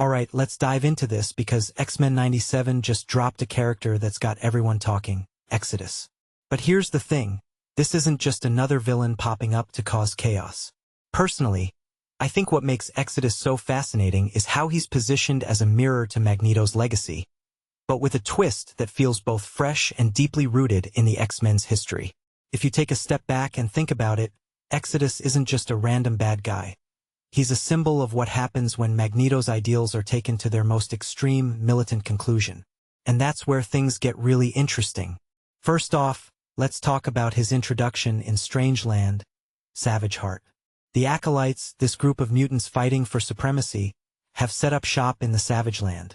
Alright, let's dive into this because X-Men 97 just dropped a character that's got everyone talking, Exodus. But here's the thing, this isn't just another villain popping up to cause chaos. Personally, I think what makes Exodus so fascinating is how he's positioned as a mirror to Magneto's legacy, but with a twist that feels both fresh and deeply rooted in the X-Men's history. If you take a step back and think about it, Exodus isn't just a random bad guy. He's a symbol of what happens when Magneto's ideals are taken to their most extreme, militant conclusion. And that's where things get really interesting. First off, let's talk about his introduction in Strangeland, Savage Heart. The Acolytes, this group of mutants fighting for supremacy, have set up shop in the Savage Land,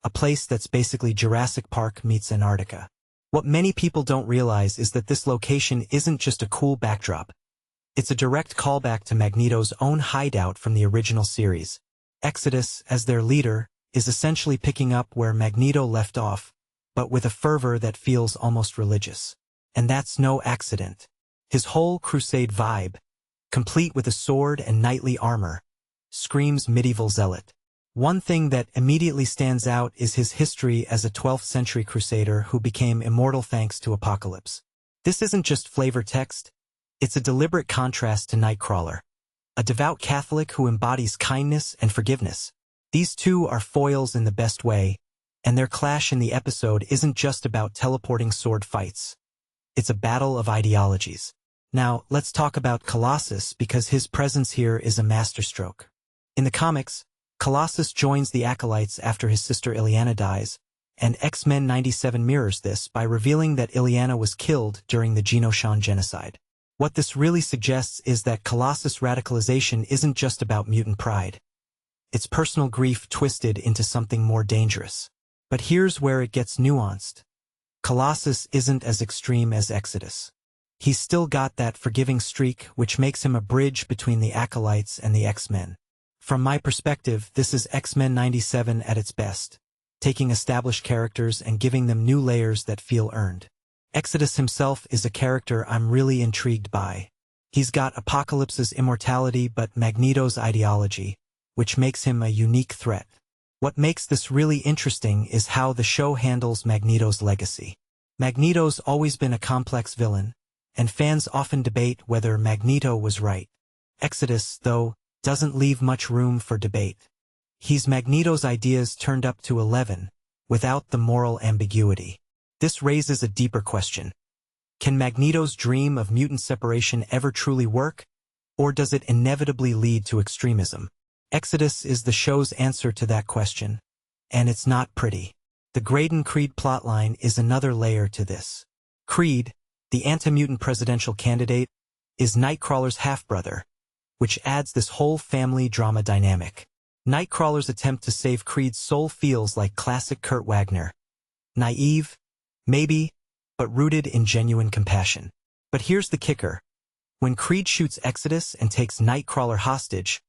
a place that's basically Jurassic Park meets Antarctica. What many people don't realize is that this location isn't just a cool backdrop. It's a direct callback to Magneto's own hideout from the original series. Exodus, as their leader, is essentially picking up where Magneto left off, but with a fervor that feels almost religious. And that's no accident. His whole crusade vibe, complete with a sword and knightly armor, screams medieval zealot. One thing that immediately stands out is his history as a 12th century crusader who became immortal thanks to Apocalypse. This isn't just flavor text, it's a deliberate contrast to Nightcrawler, a devout Catholic who embodies kindness and forgiveness. These two are foils in the best way, and their clash in the episode isn't just about teleporting sword fights. It's a battle of ideologies. Now, let's talk about Colossus because his presence here is a masterstroke. In the comics, Colossus joins the Acolytes after his sister Illyana dies, and X-Men 97 mirrors this by revealing that Illyana was killed during the Genoshan genocide. What this really suggests is that Colossus' radicalization isn't just about mutant pride. It's personal grief twisted into something more dangerous. But here's where it gets nuanced. Colossus isn't as extreme as Exodus. He's still got that forgiving streak which makes him a bridge between the Acolytes and the X-Men. From my perspective, this is X-Men 97 at its best, taking established characters and giving them new layers that feel earned. Exodus himself is a character I'm really intrigued by. He's got Apocalypse's immortality but Magneto's ideology, which makes him a unique threat. What makes this really interesting is how the show handles Magneto's legacy. Magneto's always been a complex villain, and fans often debate whether Magneto was right. Exodus, though, doesn't leave much room for debate. He's Magneto's ideas turned up to 11, without the moral ambiguity. This raises a deeper question. Can Magneto's dream of mutant separation ever truly work, or does it inevitably lead to extremism? Exodus is the show's answer to that question, and it's not pretty. The Graydon-Creed plotline is another layer to this. Creed, the anti-mutant presidential candidate, is Nightcrawler's half-brother, which adds this whole family drama dynamic. Nightcrawler's attempt to save Creed's soul feels like classic Kurt Wagner. Naive, maybe, but rooted in genuine compassion. But here's the kicker. When Creed shoots Exodus and takes Nightcrawler hostage,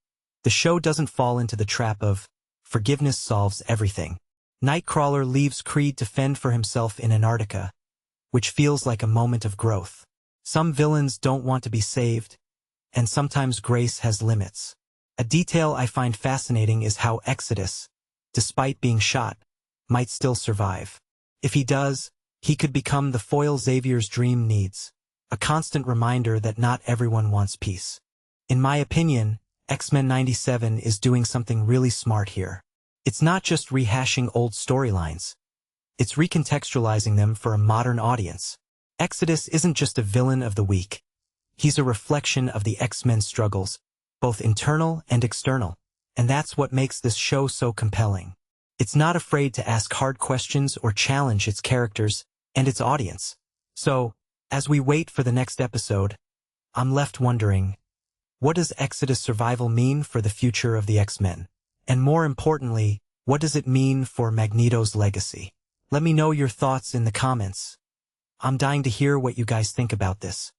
the show doesn't fall into the trap of forgiveness solves everything. Nightcrawler leaves Creed to fend for himself in Antarctica, which feels like a moment of growth. Some villains don't want to be saved, and sometimes grace has limits. A detail I find fascinating is how Exodus, despite being shot, might still survive. If he does, he could become the foil Xavier's dream needs, a constant reminder that not everyone wants peace. In my opinion, X-Men 97 is doing something really smart here. It's not just rehashing old storylines. It's recontextualizing them for a modern audience. Exodus isn't just a villain of the week. He's a reflection of the X-Men struggles, both internal and external, and that's what makes this show so compelling. It's not afraid to ask hard questions or challenge its characters and its audience. So, as we wait for the next episode, I'm left wondering, what does Exodus' survival mean for the future of the X-Men? And more importantly, what does it mean for Magneto's legacy? Let me know your thoughts in the comments. I'm dying to hear what you guys think about this.